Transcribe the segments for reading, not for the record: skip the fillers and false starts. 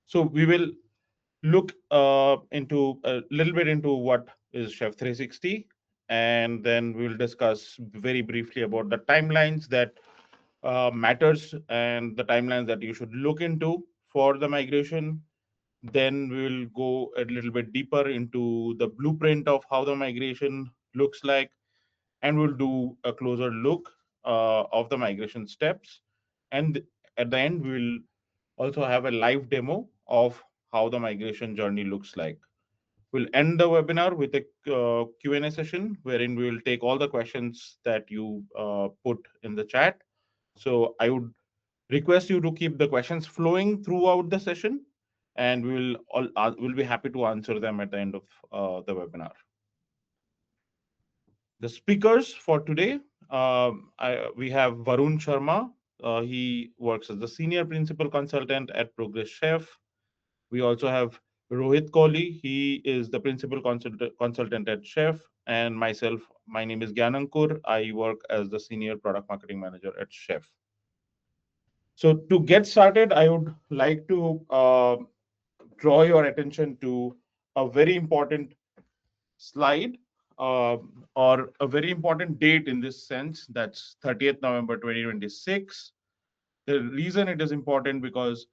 So we will look into a little bit into what is Chef 360, and then we will discuss very briefly about the timelines that matters and the timelines that you should look into for the migration. Then we will go a little bit deeper into the blueprint of how the migration looks like, and we'll do a closer look of the migration steps. And at the end, we'll also have a live demo of how the migration journey looks like. We'll end the webinar with a Q&A session wherein we will take all the questions that you put in the chat. So I would request you to keep the questions flowing throughout the session, and we'll be happy to answer them at the end of the webinar. The speakers for today, we have Varun Sharma. He works as the senior principal consultant at Progress Chef. We also have Rohit Kohli. He is the principal consultant at Chef. And myself, my name is Gyanankur. I work as the senior product marketing manager at Chef. So to get started, I would like to draw your attention to a very important slide, or a very important date in this sense. That's 30th November 2026. The reason it is important because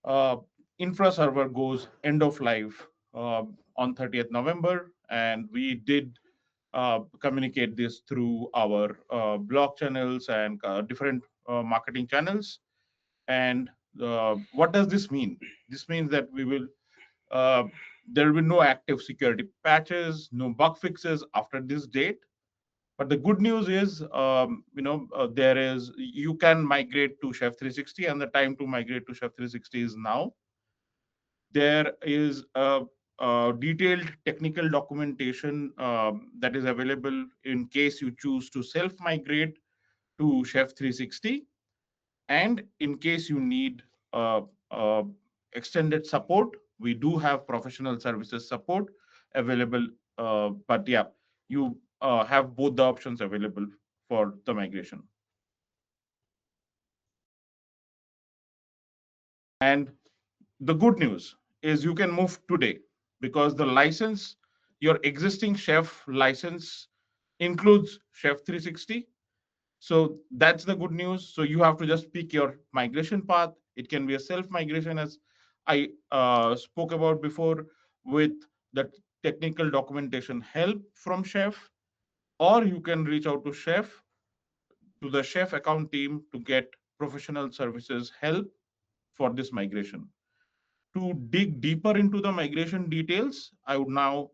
uh, infra server goes end of life on 30th November, and we did communicate this through our blog channels and different marketing channels. And what does this mean? This means that we will uh, there will be no active security patches, no bug fixes after this date. But the good news is, there is you can migrate to Chef 360, and the time to migrate to Chef 360 is now. There is a detailed technical documentation that is available in case you choose to self migrate to Chef 360, and in case you need uh, uh, extended support, we do have professional services support available. But yeah, you have both the options available for the migration. And the good news is you can move today, because the license, your existing Chef license, includes Chef 360. So that's the good news. So you have to just pick your migration path. It can be a self migration, as I spoke about before, with the technical documentation help from Chef, or you can reach out to Chef, to the Chef account team, to get professional services help for this migration. To dig deeper into the migration details, I would now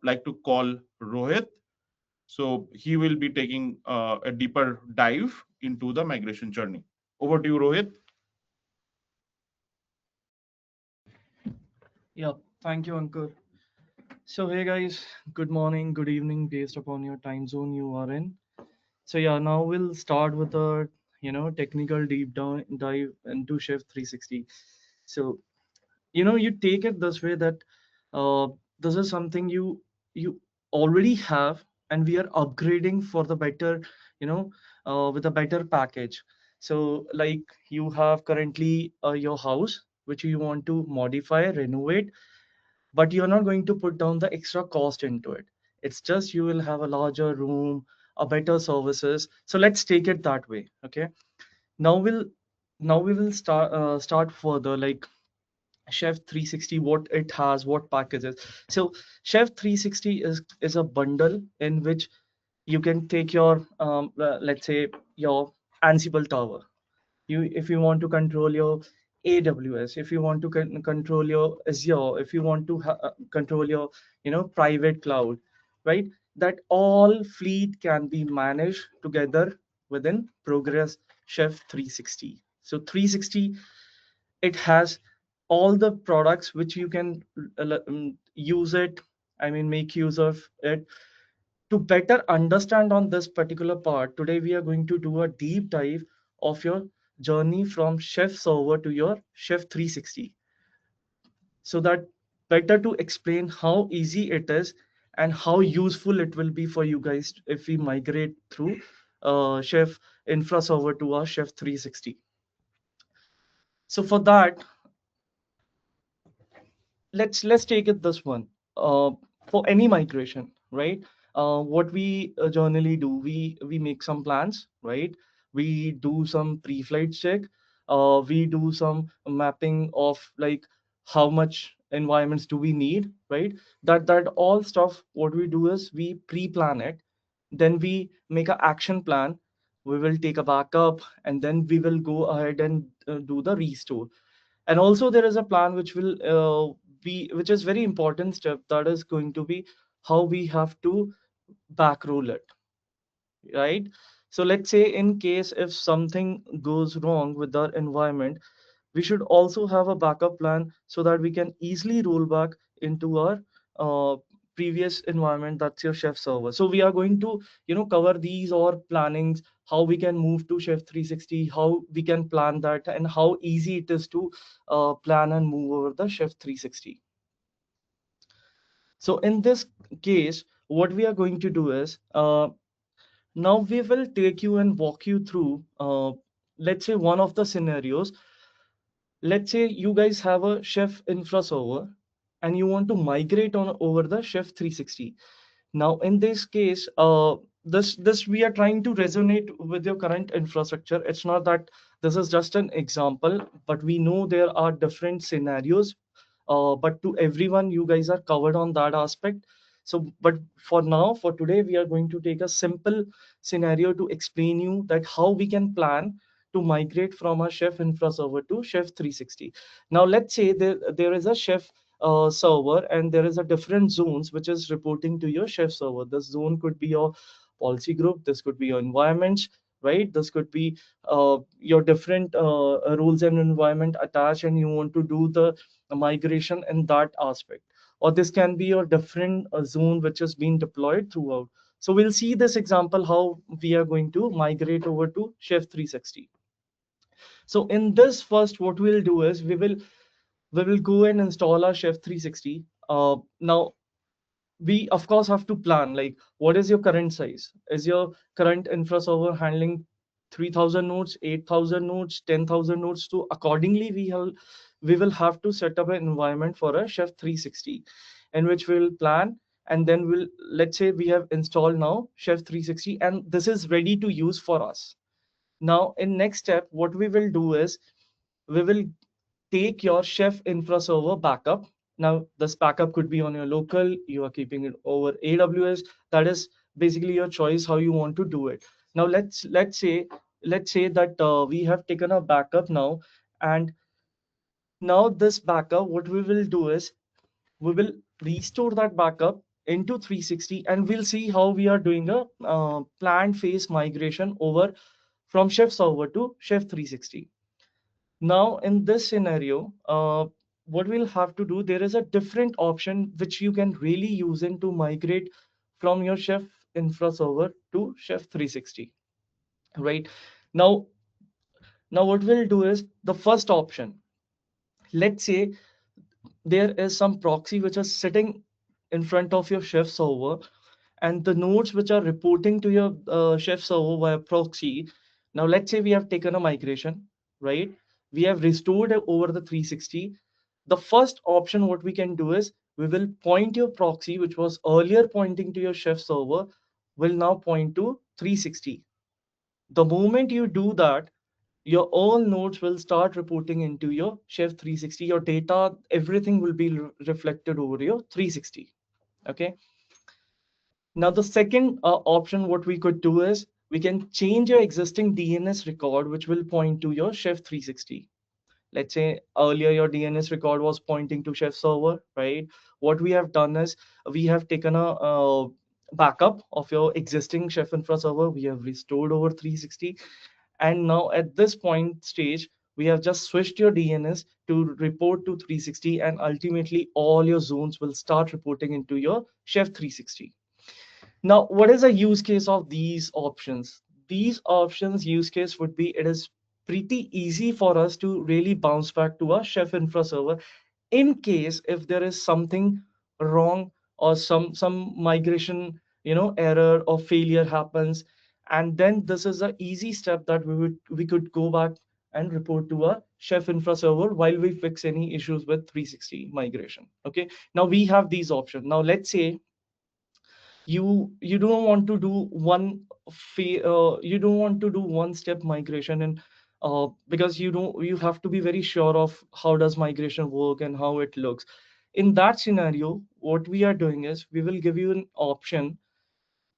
like to call Rohit. So he will be taking a deeper dive into the migration journey. Over to you, Rohit. Yeah, thank you, Ankur. So, hey guys, good morning, good evening, based upon your time zone you are in. So, yeah, now we'll start with a technical deep down dive into Chef 360. So, you take it this way that uh, this is something you already have, and we are upgrading for the better, with a better package. So, like you have currently your house, which you want to modify, renovate, but you're not going to put down the extra cost into it. It's just you will have a larger room, a better services. So let's take it that way. Okay. Now we'll now we will start further, like Chef 360, what it has, what packages. So Chef 360 is a bundle in which you can take your let's say your Ansible tower. If you want to control your AWS, if you want to control your Azure, if you want to control your private cloud, right? That all fleet can be managed together within Progress Chef 360. So 360, it has all the products which you can use it. I mean, make use of it. To better understand on this particular part, today we are going to do a deep dive of your journey from Chef server to your Chef 360, so that better to explain how easy it is and how useful it will be for you guys if we migrate through Chef infra server to our Chef 360. So for that, let's take it this one. uh, for any migration, right? What we generally do, we make some plans, right? We do some pre-flight check. We do some mapping of like how much environments do we need, right? That all stuff, what we do is we pre-plan it, then we make an action plan. We will take a backup, and then we will go ahead and do the restore. And also there is a plan which will be, which is very important step, that is going to be how we have to back roll it, right? So let's say in case if something goes wrong with our environment, we should also have a backup plan so that we can easily roll back into our uh, previous environment, that's your chef server. So we are going to cover these or plannings, how we can move to chef 360, how we can plan that, and how easy it is to plan and move over the chef 360. So in this case, what we are going to do is, now we will take you and walk you through, let's say one of the scenarios. Let's say you guys have a chef infra server and you want to migrate on over the chef 360. Now in this case, this we are trying to resonate with your current infrastructure. It's not that this is just an example, but we know there are different scenarios. But to everyone, you guys are covered on that aspect. So but for now, for today, we are going to take a simple scenario to explain you that how we can plan to migrate from a chef infra server to chef 360. Now let's say there is a chef server, and there is a different zones which is reporting to your chef server. This zone could be your policy group, this could be your environments, right? This could be your different rules and environment attached, and you want to do the migration in that aspect. Or this can be your different zone which has been deployed throughout. So we'll see this example how we are going to migrate over to chef 360. So in this first, what we'll do is we will go and install our chef 360. Now we of course have to plan, like, what is your current size? Is your current infra server handling 3000 nodes, 8000 nodes, 10,000 nodes? So accordingly we will have to set up an environment for a chef 360, in which we'll plan. And then we'll, let's say we have installed now chef 360 and this is ready to use for us. Now in next step, what we will do is we will take your chef infra server backup. Now this backup could be on your local, you are keeping it over AWS. That is basically your choice how you want to do it. Now let's say that we have taken a backup now. And now this backup, what we will do is we will restore that backup into 360, and we'll see how we are doing a planned phase migration over from chef server to chef 360. Now, in this scenario, what we'll have to do, there is a different option which you can really use in to migrate from your Chef infra server to Chef 360, right? Now, now what we'll do is the first option. Let's say there is some proxy which is sitting in front of your Chef server, and the nodes which are reporting to your chef server via proxy. Now let's say we have taken a migration, right? We have restored it over the 360. The first option what we can do is we will point your proxy, which was earlier pointing to your chef server, will now point to 360. The moment you do that, your all nodes will start reporting into your chef 360. Your data, everything will be reflected over your 360. Okay. Now, the second option, what we could do is we can change your existing DNS record, which will point to your Chef 360. Let's say earlier your DNS record was pointing to Chef server, right? What we have done is we have taken a backup of your existing Chef infra server. We have restored over 360. And now at this point stage, we have just switched your DNS to report to 360, and ultimately all your zones will start reporting into your Chef 360. Now, what is a use case of these options? These options use case would be, it is pretty easy for us to really bounce back to a Chef infra server in case if there is something wrong, or some migration error or failure happens. And then this is a easy step that we could go back and report to our Chef Infra server while we fix any issues with 360 migration. Okay, now we have these options. Now let's say you don't want to do you don't want to do one step migration, and because you have to be very sure of how does migration work and how it looks. In that scenario, what we are doing is we will give you an option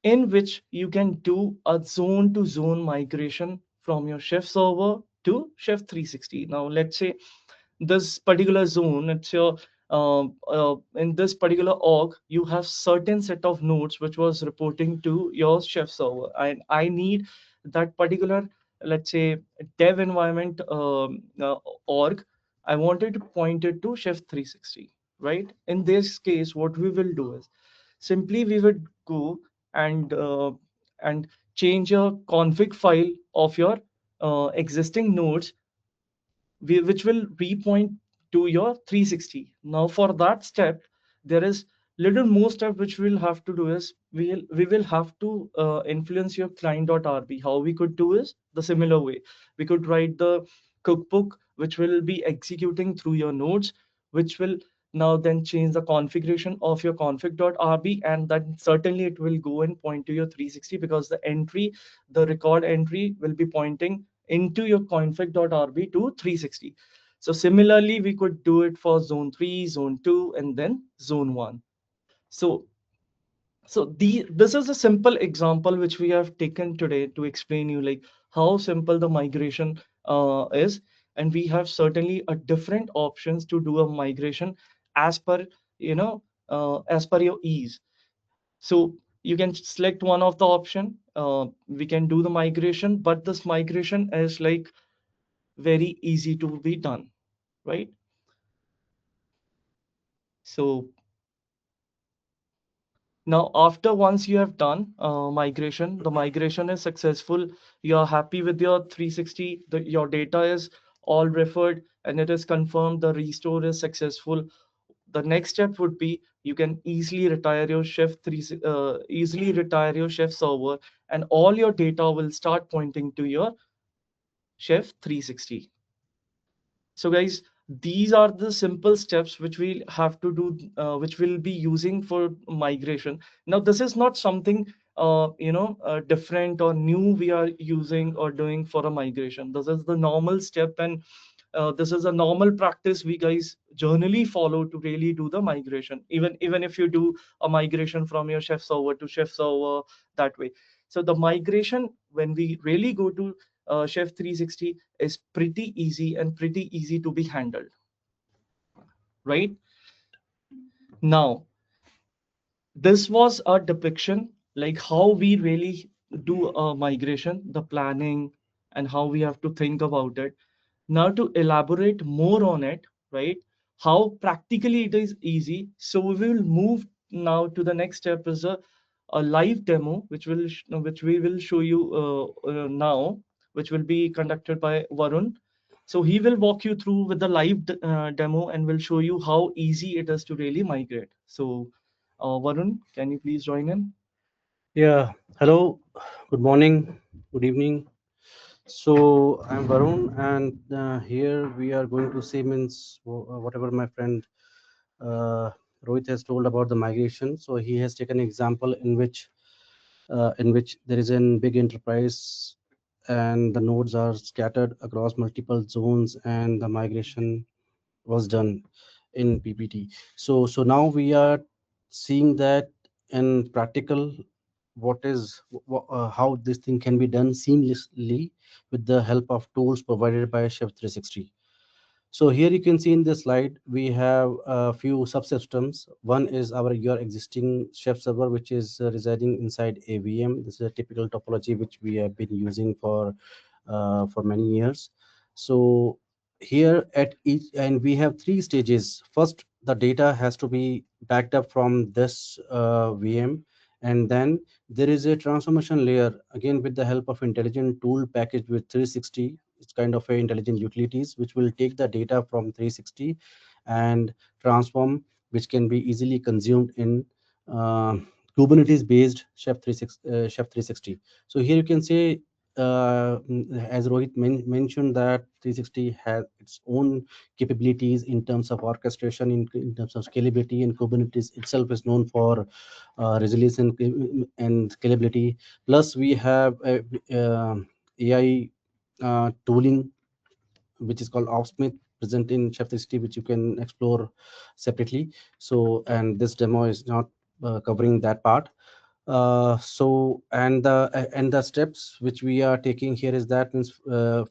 in which you can do a zone to zone migration from your Chef server to Chef 360. Now, let's say this particular zone, it's your in this particular org, you have certain set of nodes which was reporting to your Chef server, and I need that particular, let's say, dev environment org. I wanted to point it to Chef 360, right? In this case, what we will do is simply we would go and change your config file of your existing nodes, which will repoint to your 360. Now for that step, there is little more step which we'll have to do is we will have to influence your client.rb. How we could do is the similar way. We could write the cookbook which will be executing through your nodes, which will now then change the configuration of your config.rb, and then certainly it will go and point to your 360 because the record entry will be pointing into your config.rb to 360. So similarly, we could do it for zone 3, zone 2, and then zone 1. So this is a simple example which we have taken today to explain you like how simple the migration is, and we have certainly a different options to do a migration as per as per your ease. So you can select one of the option. We can do the migration, but this migration is like very easy to be done, right? So now after once you have done migration, the migration is successful, you are happy with your 360, your data is all referred and it is confirmed the restore is successful. The next step would be you can easily retire your Chef server, and all your data will start pointing to your Chef 360. So guys, these are the simple steps which we'll have to do, which we'll be using for migration. Now, this is not something different or new we are using or doing for a migration. This is the normal step, and this is a normal practice we guys generally follow to really do the migration. Even if you do a migration from your Chef server to Chef server that way. So the migration when we really go to Chef 360 is pretty easy and pretty easy to be handled, right? Now, this was a depiction like how we really do a migration, the planning, and how we have to think about it. Now, to elaborate more on it, right? How practically it is easy. So we will move now to the next step is a live demo, which we will show you now, which will be conducted by Varun. So he will walk you through with the live demo and will show you how easy it is to really migrate. So Varun, can you please join in? Yeah, hello, good morning, good evening. So I'm Varun, and here we are going to see means whatever my friend uh, Rohit has told about the migration. So he has taken an example in which there is a big enterprise and the nodes are scattered across multiple zones, and the migration was done in PPT. So now we are seeing that in practical, how this thing can be done seamlessly with the help of tools provided by Chef 360. So here you can see in this slide we have a few subsystems. One is your existing Chef server, which is residing inside a VM. This is a typical topology which we have been using for many years. So here at each, and we have three stages. First, the data has to be backed up from this VM, and then there is a transformation layer again with the help of intelligent tool package with 360. It's kind of a intelligent utilities which will take the data from 360 and transform, which can be easily consumed in uh, Kubernetes based Chef 360. So here you can say as Rohit mentioned, that 360 has its own capabilities in terms of orchestration, in terms of scalability, and Kubernetes itself is known for resilience and scalability. Plus, we have AI tooling which is called Opsmith, present in Chef 360, which you can explore separately. So, and this demo is not covering that part. So and the steps which we are taking here is that means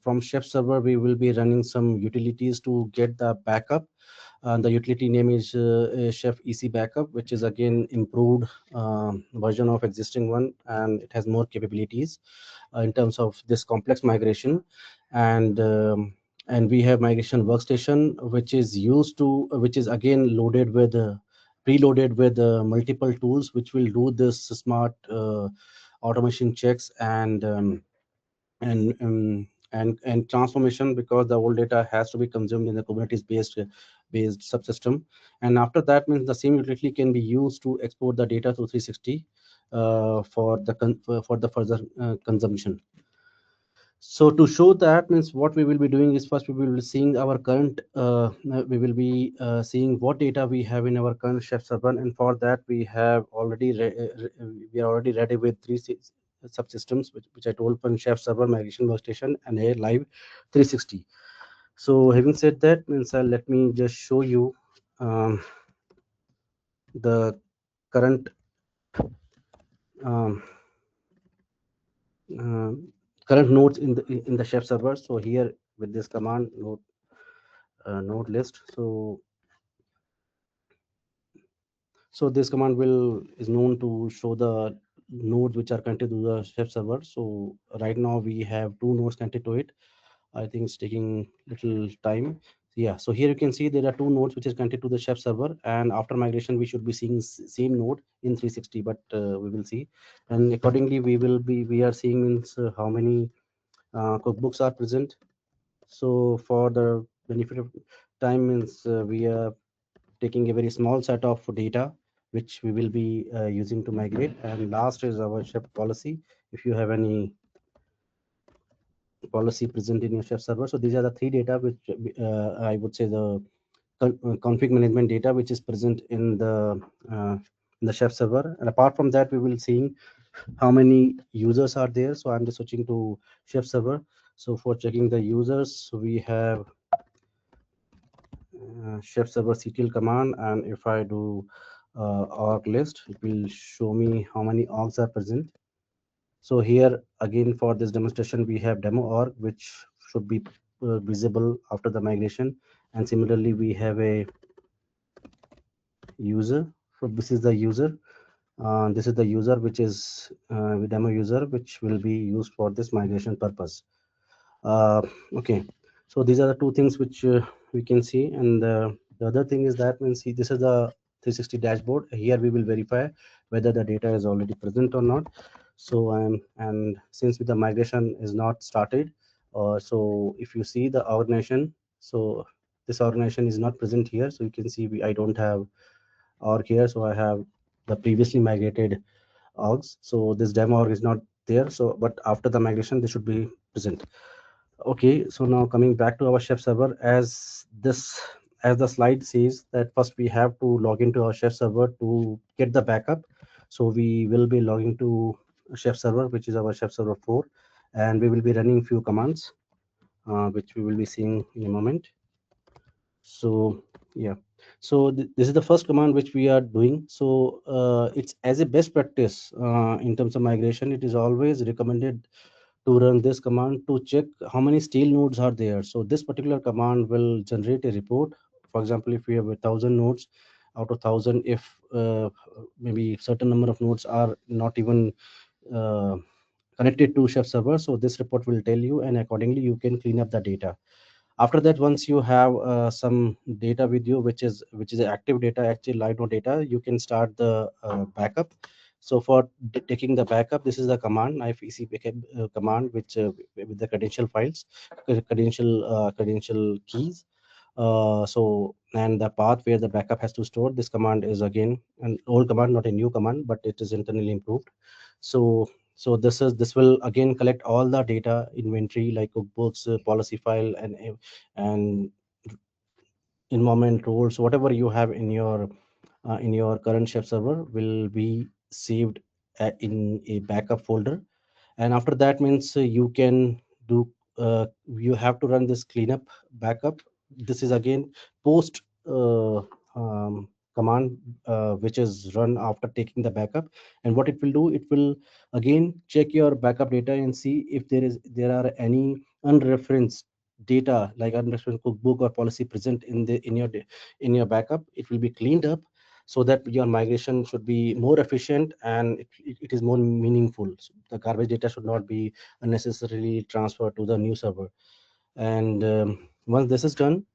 from Chef server we will be running some utilities to get the backup. The utility name is Chef EC Backup, which is again improved version of existing one, and it has more capabilities in terms of this complex migration. And um, and we have migration workstation, which is used to which is again loaded with preloaded with multiple tools which will do this smart automation checks and transformation, because the old data has to be consumed in the Kubernetes based subsystem. And after that means the same utility can be used to export the data to 360 for the further consumption. So to show that means what we will be doing is, first we will be seeing our current we will be seeing what data we have in our current Chef server, and for that we have already we are already ready with subsystems, which I told, from Chef server, migration workstation, and a live 360. So having said that means let me just show you um, the current um, uh, current nodes in the Chef server. So here with this command node list. So this command will is known to show the nodes which are connected to the Chef server. So right now we have two nodes connected to it. I think it's taking little time. Yeah, so here you can see there are two nodes which is connected to the Chef server, and after migration we should be seeing same node in 360, but we will see. And accordingly we are seeing means how many cookbooks are present. So for the benefit of time means we are taking a very small set of data which we will be using to migrate. And last is our Chef policy. If you have any policy present in your Chef server, so these are the three data which I would say the config management data which is present uh, in the Chef server. And apart from that, we will seeing how many users are there. So I'm just switching to Chef server. So for checking the users, we have Chef server ctl command, and if I do org list, it will show me how many orgs are present. So here again for this demonstration we have demo org, which should be visible after the migration. And similarly we have a user. So this is the user. This is the user which is demo user, which will be used for this migration purpose. uh, okay, so these are the two things which we can see. And the other thing is that when see, this is the 360 dashboard. Here we will verify whether the data is already present or not. So and since the migration is not started, so if you see the organization, so this organization is not present here. So you can see I don't have org here, so I have the previously migrated orgs. So this demo org is not there, so but after the migration this should be present. Okay, so now coming back to our Chef server, as the slide says that first we have to log into our Chef server to get the backup. So we will be logging to Chef server, which is our Chef server 4, and we will be running few commands, which we will be seeing in a moment. So yeah, so this is the first command which we are doing. So it's as a best practice in terms of migration. It is always recommended to run this command to check how many stale nodes are there. So this particular command will generate a report. For example, if we have 1,000 nodes, out of 1,000, if maybe certain number of nodes are not even uh, connected to Chef server, so this report will tell you, and accordingly you can clean up the data. After that, once you have some data with you, which is active data, actually live node data, you can start the backup. So for taking the backup, this is the command ifec backup command, which with the credential files, credential keys. So and the path where the backup has to store, this command is again an old command, not a new command, but it is internally improved. So This will again collect all the data inventory like cookbooks, policy file, and environment roles, whatever you have in your current chef server will be saved in a backup folder. And after that means you can do you have to run this cleanup backup. This is again post command which is run after taking the backup. And what it will do, it will again check your backup data and see if there are any unreferenced data like unreferenced cookbook or policy present in your backup. It will be cleaned up so that your migration should be more efficient and it is more meaningful. So the garbage data should not be unnecessarily transferred to the new server. And once this is done,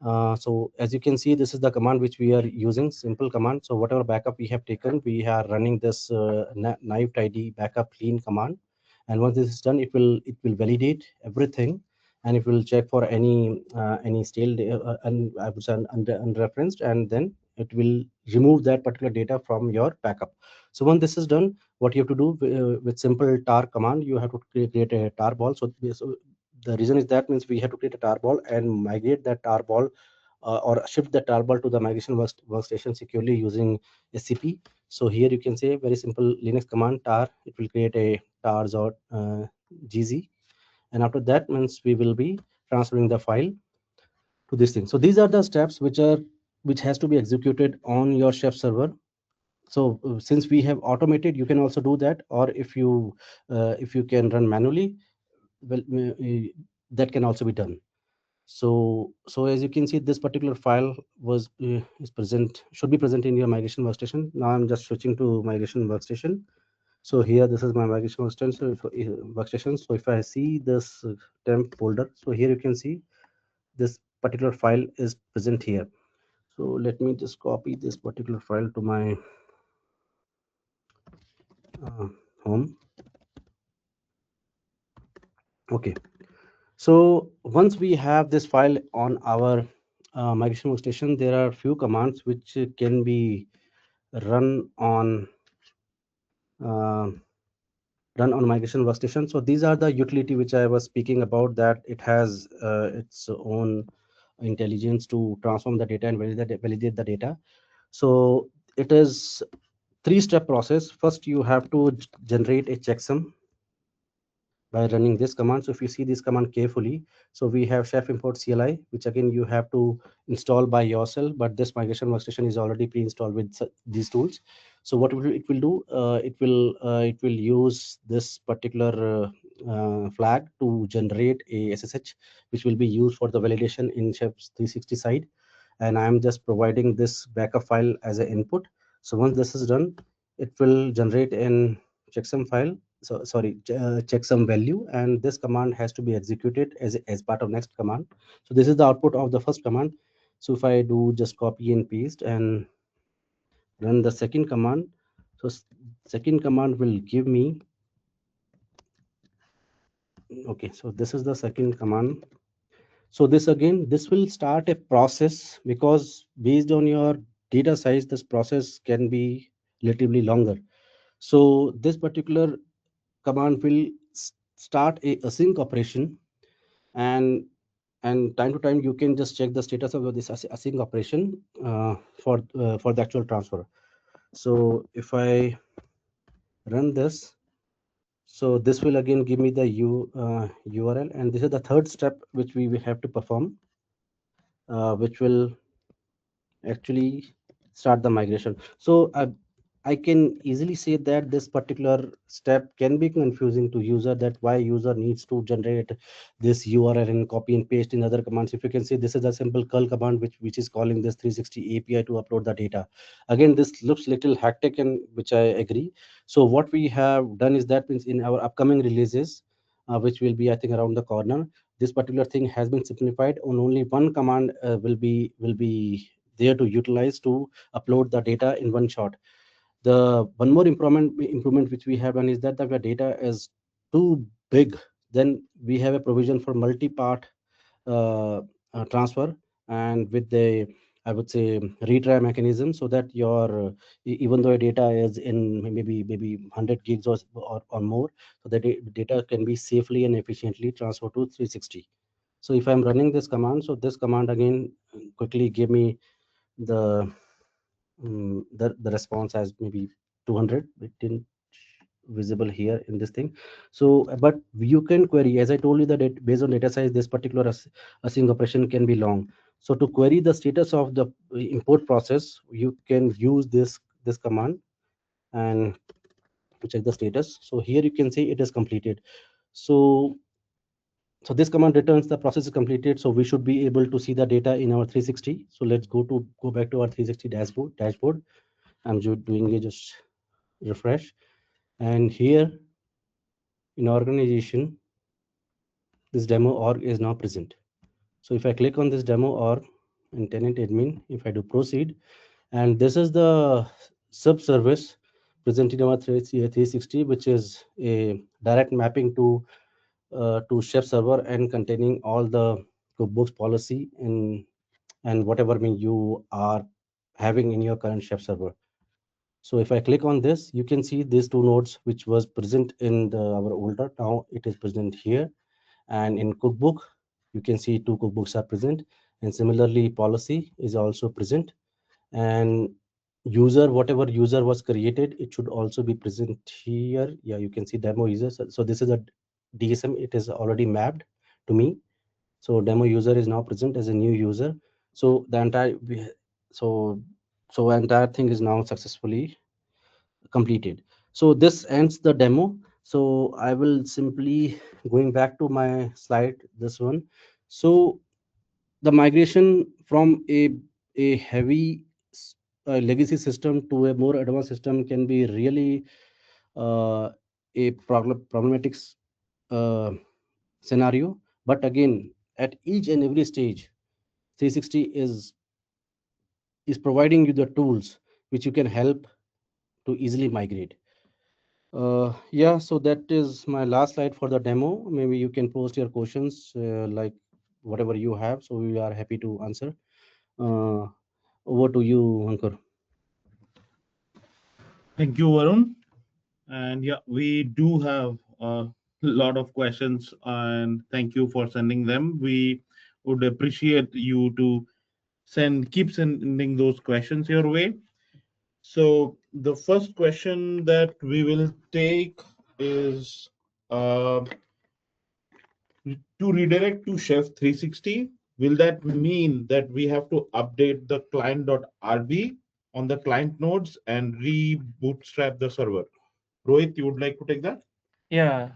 so as you can see, this is the command which we are using, simple command. So whatever backup we have taken, we are running this knife tidy backup clean command. And once this is done, it will validate everything, and it will check for any stale I would say unreferenced, and then it will remove that particular data from your backup. So once this is done, what you have to do with simple tar command, you have to create a tar ball. So the reason is that means we have to create a tarball and migrate that tarball or shift the tarball to the migration workstation securely using SCP. So here you can say very simple Linux command tar. It will create a tars or gz, and after that means we will be transferring the file to this thing. So these are the steps which has to be executed on your chef server. So since we have automated, you can also do that, or if you can run manually, well, that can also be done. So as you can see, this particular file is present, should be present in your migration workstation. Now I'm just switching to migration workstation. So here this is my migration workstation. So if I see this temp folder, so here you can see this particular file is present here. So let me just copy this particular file to my uh, home. Okay. So once we have this file on our migration workstation, there are few commands which can be run on uh, run on migration workstation. So these are the utility which I was speaking about, that it has its own intelligence to transform the data and validate the data. So it is three-step process. First, you have to generate a checksum by running this command. So if you see this command carefully, so we have chef import CLI, which again you have to install by yourself, but this migration workstation is already pre-installed with these tools. So what it will do, it will use this particular flag to generate a SSH, which will be used for the validation in Chef's 360 side. And I'm just providing this backup file as an input. So once this is done, it will generate an checksum file, checksum value, and this command has to be executed as part of next command. So this is the output of the first command. So if I do just copy and paste and run the second command, so second command will give me, okay, so this is the second command. So this will start a process, because based on your data size, this process can be relatively longer. So this particular command will start a async operation, and time to time you can just check the status of this async operation for the actual transfer. So if I run this, so this will again give me the URL, and this is the third step which we will have to perform, which will actually start the migration. So I can easily say that this particular step can be confusing to user, that why user needs to generate this URL and copy and paste in other commands. If you can see, this is a simple curl command which is calling this 360 API to upload the data. Again, this looks little hectic, and which I agree. So what we have done is that means in our upcoming releases, which will be I think around the corner, this particular thing has been simplified. On only one command will be there to utilize to upload the data in one shot. The one more improvement which we have done is that if the data is too big, then we have a provision for multi-part transfer, and with the I would say retry mechanism, so that your even though your data is in maybe 100 gigs or more, so the data can be safely and efficiently transferred to 360. So if I'm running this command, so this command again quickly give me the the response as maybe 200. It didn't visible here in this thing. So but you can query, as I told you, that based on data size, this particular async operation can be long. So to query the status of the import process, you can use this command and to check the status. So here you can see it is completed. So this command returns the process is completed, so we should be able to see the data in our 360. So let's go back to our 360 dashboard. I'm doing a just refresh, and here in organization, this demo org is now present. So if I click on this demo org in tenant admin, if I do proceed, and this is the sub service present in our 360, which is a direct mapping to Chef server and containing all the cookbooks policy and whatever you are having in your current Chef server. So if I click on this, you can see these two nodes which was present in our older. Now it is present here, and in cookbook you can see two cookbooks are present, and similarly policy is also present, and user, whatever user was created, it should also be present here. Yeah, you can see demo user. So this is a DSM, it is already mapped to me. So demo user is now present as a new user. So the entire so entire thing is now successfully completed. So this ends the demo. So I will simply going back to my slide, this one. So the migration from a heavy legacy system to a more advanced system can be really a problematic uh, scenario. But again, at each and every stage, 360 is providing you the tools which you can help to easily migrate. Yeah, so that is my last slide for the demo. Maybe you can post your questions, like whatever you have. So we are happy to answer. Uh, Over to you, Ankur. Thank you, Varun. And yeah, we do have a lot of questions, and thank you for sending them. We would appreciate you to keep sending those questions your way. So the first question that we will take is uh, to redirect to Chef 360. Will that mean that we have to update the client.rb on the client nodes and re-bootstrap the server? Rohit, you would like to take that? Yeah.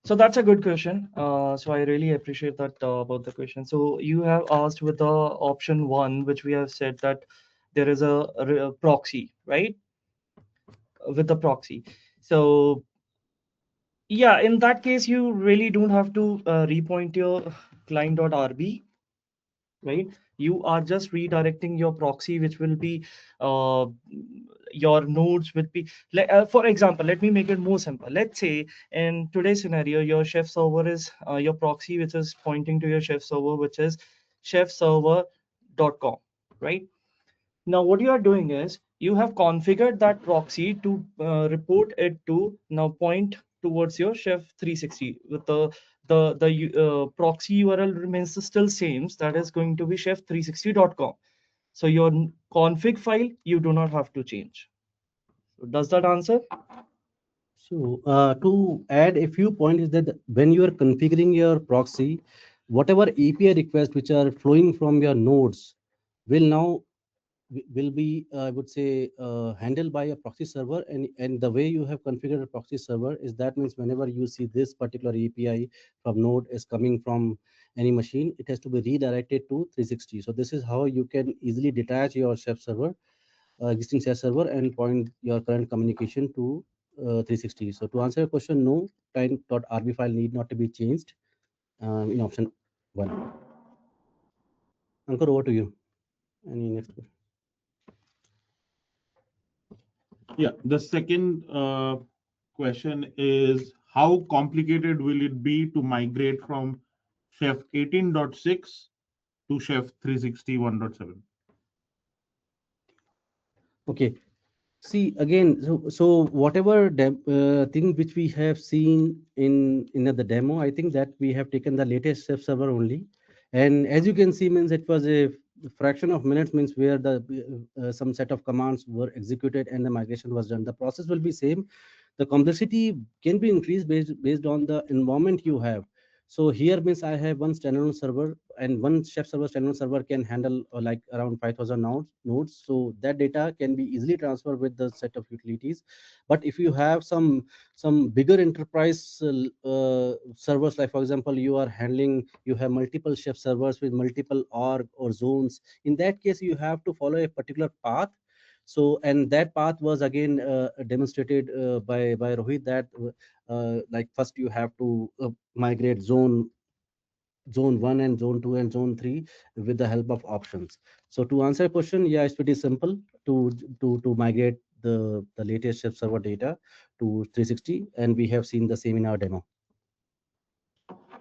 So that's a good question. So I really appreciate that about the question. So you have asked with the option one, which we have said that there is a proxy, right? With the proxy. So yeah, in that case, you really don't have to repoint your client.rb, right? You are just redirecting your proxy, which will be uh, your nodes would be for example, let me make it more simple. Let's say in today's scenario, your Chef server is your proxy, which is pointing to your Chef server, which is chefserver.com, right? Now, what you are doing is you have configured that proxy to report it to now point towards your Chef 360 with the proxy URL remains still same. That is going to be chef360.com. So your config file you do not have to change. So does that answer? So to add a few points is that when you are configuring your proxy, whatever API requests which are flowing from your nodes will now will be, I would say, handled by a proxy server. And the way you have configured a proxy server is that means whenever you see this particular API from node is coming from any machine, it has to be redirected to 360. So this is how you can easily detach your Chef server, existing Chef server, and point your current communication to 360. So to answer your question, no, time.rb file need not to be changed in option one. Ankur, over to you. Any next question? Yeah, the second question is how complicated will it be to migrate from Chef 18.6 to Chef 360 1.7? Okay. See again, so whatever thing which we have seen in the demo, I think that we have taken the latest Chef server only, and as you can see, means it was a fraction of minutes, means where the some set of commands were executed and the migration was done. The process will be same. The complexity can be increased based on the environment you have. So here means I have one standalone server, and one Chef server standalone server can handle like around 5,000 nodes. So that data can be easily transferred with the set of utilities. But if you have some bigger enterprise servers, like for example, you have multiple Chef servers with multiple org or zones. In that case, you have to follow a particular path. So, and that path was again demonstrated by Rohit, that like first you have to migrate zone 1 and zone 2 and zone 3 with the help of options. So to answer your question, yeah, it's pretty simple to migrate the latest Chef server data to 360, and we have seen the same in our demo.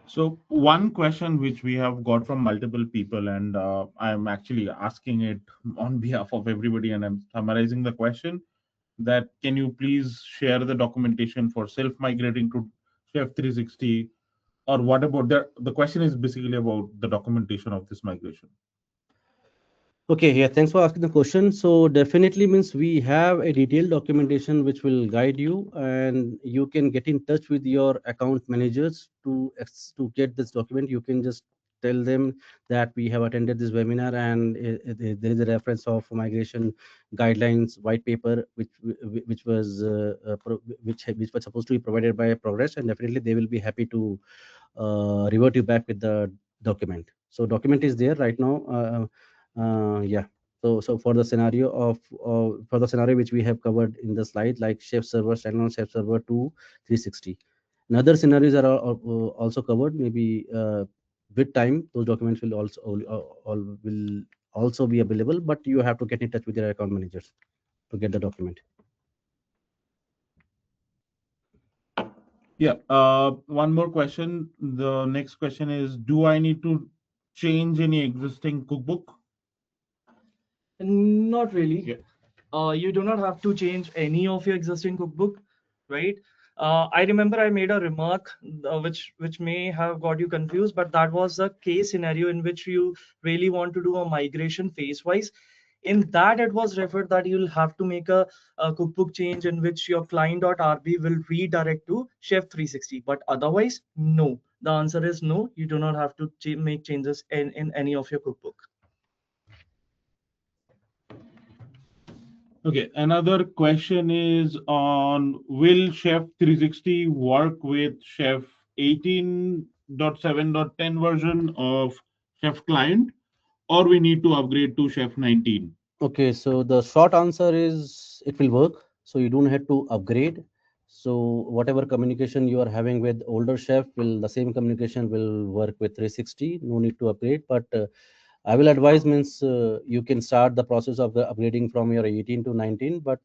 So one question which we have got from multiple people, and I'm actually asking it on behalf of everybody, and I'm summarizing the question, that can you please share the documentation for self migrating to Chef 360, or what about the question is basically about the documentation of this migration. Okay, yeah, thanks for asking the question. So definitely means we have a detailed documentation which will guide you, and you can get in touch with your account managers to get this document. You can just tell them that we have attended this webinar, and there is a reference of migration guidelines white paper which was which was supposed to be provided by Progress, and definitely they will be happy to revert you back with the document. So document is there right now. Yeah. So for the scenario for the scenario which we have covered in the slide, like Chef server, standalone Chef server to 360. Another scenarios are also covered. Maybe with time, those documents will will also be available, but you have to get in touch with your account managers to get the document. Yeah. One more question. The next question is, do I need to change any existing cookbook? Not really. Yeah. You do not have to change any of your existing cookbook, right? I remember I made a remark which may have got you confused, but that was a case scenario in which you really want to do a migration phase wise. In that, it was referred that you'll have to make a cookbook change in which your client.rb will redirect to Chef 360. But otherwise, no. The answer is no. You do not have to make changes in any of your cookbook. Okay, another question is on, will Chef 360 work with Chef 18.7.10 version of Chef Client, or we need to upgrade to Chef 19? Okay, so the short answer is it will work. So you don't have to upgrade. So whatever communication you are having with older Chef, will the same communication will work with 360. No need to upgrade. But I will advise means you can start the process of the upgrading from your 18 to 19. But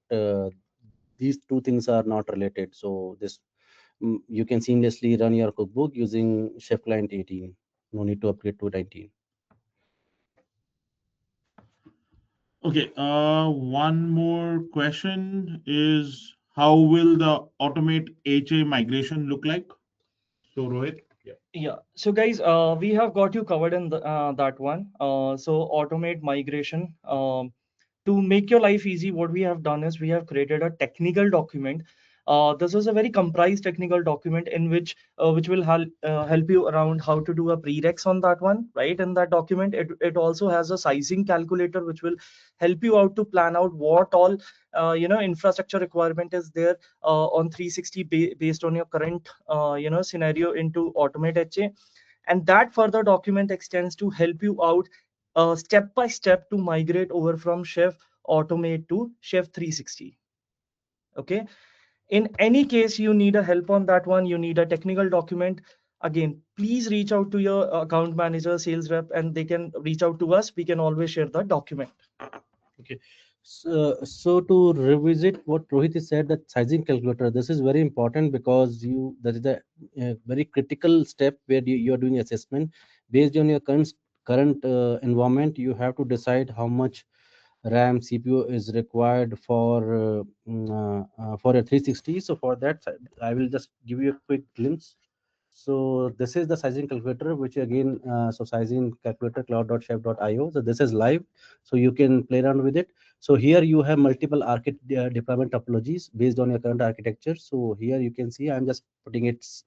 these two things are not related. So this you can seamlessly run your cookbook using Chef Client 18. No need to upgrade to 19. Okay, one more question is, how will the automate HA migration look like? So, Rohit? Yeah. Yeah. So guys, we have got you covered in that one. So automate migration. To make your life easy, what we have done is we have created a technical document. This is a very comprised technical document in which will help you around how to do a prereqs on that one, right? In that document, it also has a sizing calculator which will help you out to plan out what all infrastructure requirement is there on 360 based on your current scenario into automate HA, and that further document extends to help you out step by step to migrate over from Chef Automate to Chef 360. Okay. In any case, you need a help on that one. You need a technical document. Again, please reach out to your account manager, sales rep, and they can reach out to us. We can always share the document. Okay. So to revisit what Rohit has said, that sizing calculator, this is very important because that is a very critical step where you are doing assessment based on your current environment. You have to decide how much RAM, CPU is required for a 360. So for that, I will just give you a quick glimpse. So this is the sizing calculator, which again, so sizing calculator cloud.chef.io. So this is live, so you can play around with it. So here you have multiple deployment topologies based on your current architecture. So here you can see I'm just putting its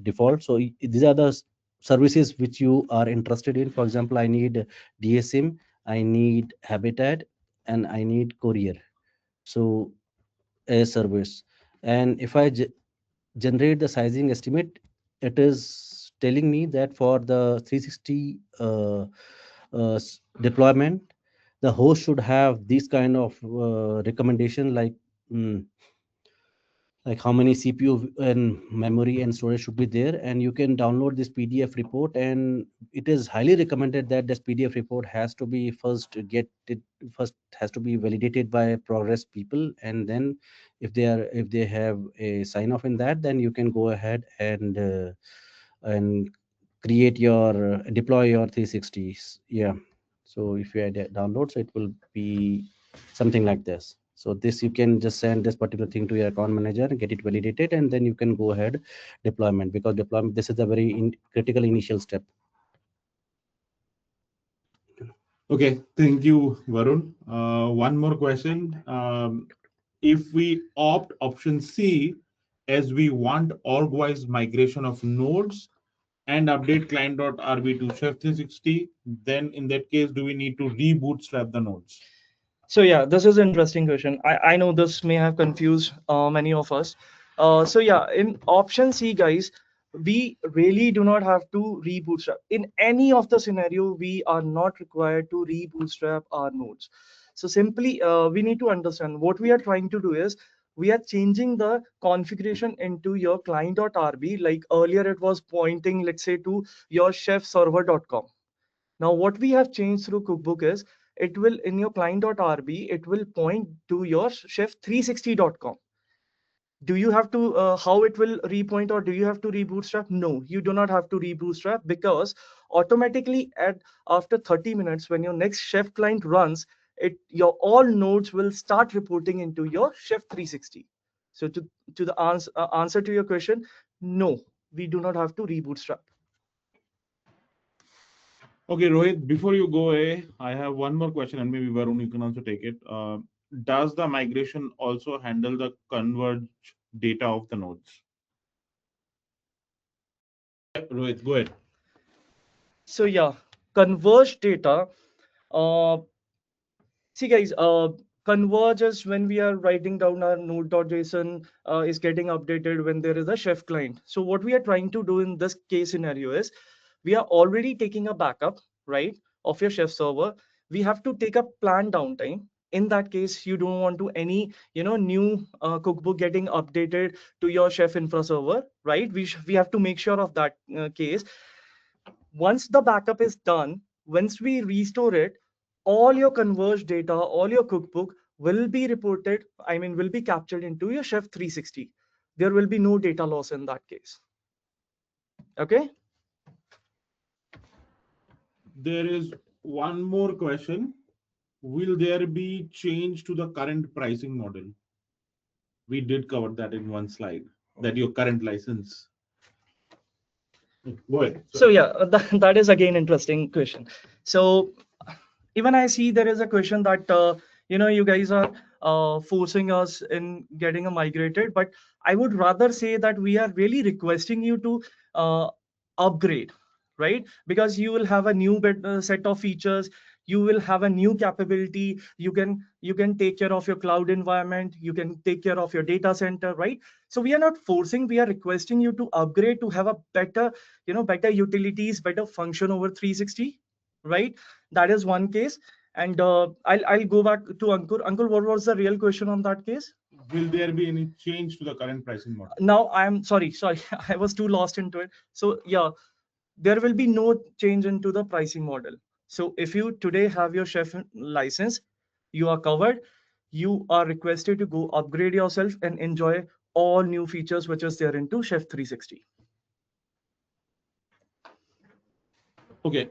default. So these are the services which you are interested in. For example, I need DSM, I need Habitat, and I need Courier. So a service, and if I generate the sizing estimate, it is telling me that for the 360 deployment, the host should have this kind of recommendation, mm, like how many CPU and memory and storage should be there, and you can download this PDF report. And it is highly recommended that this PDF report has to be first has to be validated by progress people, and then if they have a sign off in that, then you can go ahead and create your deploy your 360s. Yeah, so if you add a download, so it will be something like this. So this, you can just send this particular thing to your account manager and get it validated, and then you can go ahead deployment, because deployment, this is a very critical initial step. Okay, thank you, Varun. One more question. If we opt option C, as we want org-wise migration of nodes and update client.rb to Chef 360, then in that case, do we need to rebootstrap the nodes? So yeah, this is an interesting question. I know this may have confused many of us. So yeah, in option C, guys, we really do not have to rebootstrap. In any of the scenario, we are not required to rebootstrap our nodes. So simply, we need to understand what we are trying to do is we are changing the configuration into your client.rb. Like earlier, it was pointing, let's say, to your chefserver.com. Now, what we have changed through Cookbook is it will in your client.rb, it will point to your chef360.com. Do you have to how it will repoint, or do you have to rebootstrap? No, you do not have to rebootstrap, because automatically at after 30 minutes when your next chef client runs, it your all nodes will start reporting into your chef 360. So to the answer to your question, no, we do not have to rebootstrap. Okay, Rohit, before you go away, I have one more question, and maybe Varun, you can also take it. Does the migration also handle the converge data of the nodes? Rohit, go ahead. So yeah, converge data. Uh, See, guys, converge is when we are writing down our node.json is getting updated when there is a chef client. So what we are trying to do in this case scenario is we are already taking a backup, right, of your chef server. We have to take a planned downtime. In that case, you don't want to any new cookbook getting updated to your chef infra server, right? We have to make sure of that case. Once the backup is done, once we restore it, all your converged data, all your cookbook will be reported, I mean, will be captured into your Chef 360. There will be no data loss in that case. Okay. There is one more question. Will there be change to the current pricing model? We did cover that in one slide, that your current license. Go ahead. So yeah, that is again interesting question. So even I see there is a question that you guys are forcing us in getting a migrated, but I would rather say that we are really requesting you to upgrade, right? Because you will have a new set of features, you will have a new capability, you can take care of your cloud environment, you can take care of your data center, right? So we are not forcing, we are requesting you to upgrade to have a better utilities, better function over 360, right? That is one case. And I'll go back to Ankur. Ankur, what was the real question on that case? Will there be any change to the current pricing model? Now I'm sorry, I was too lost into it. So yeah, there will be no change into the pricing model. So if you today have your chef license, you are covered. You are requested to go upgrade yourself and enjoy all new features which is there into Chef 360. Okay.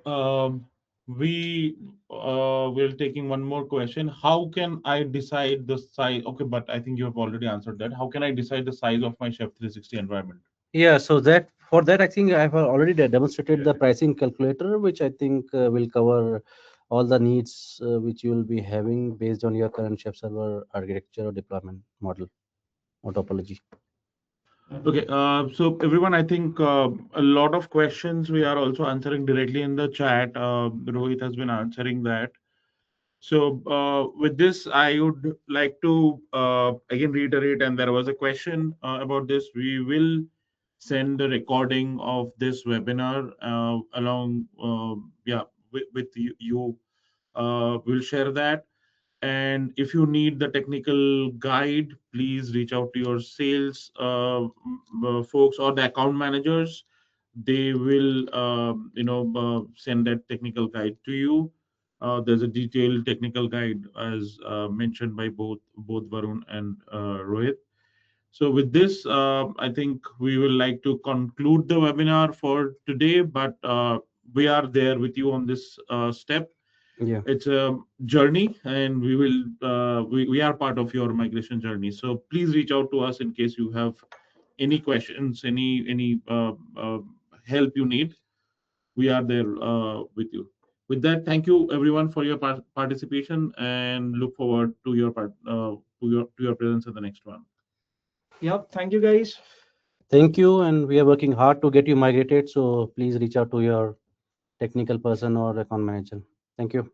We will taking one more question. How can I decide the size? Okay, but I think you have already answered that. How can I decide the size of my Chef 360 environment? Yeah, so that for that, I think I have already demonstrated Yeah. the pricing calculator, which I think will cover all the needs which you will be having based on your current chef server architecture or deployment model or topology. Okay, so everyone, I think a lot of questions we are also answering directly in the chat. Rohit has been answering that. So, with this, I would like to again reiterate, and there was a question about this. We will send the recording of this webinar along, yeah, with you. We'll share that. And if you need the technical guide, please reach out to your sales folks or the account managers. They will, send that technical guide to you. There's a detailed technical guide as mentioned by both Varun and Rohit. So with this, I think we will like to conclude the webinar for today. But we are there with you on this step. Yeah. It's a journey, and we are part of your migration journey. So please reach out to us in case you have any questions, any help you need. We are there with you. With that, thank you everyone for your participation, and look forward to your presence in the next one. Yep. Thank you, guys. Thank you, and we are working hard to get you migrated. So please reach out to your technical person or account manager. Thank you.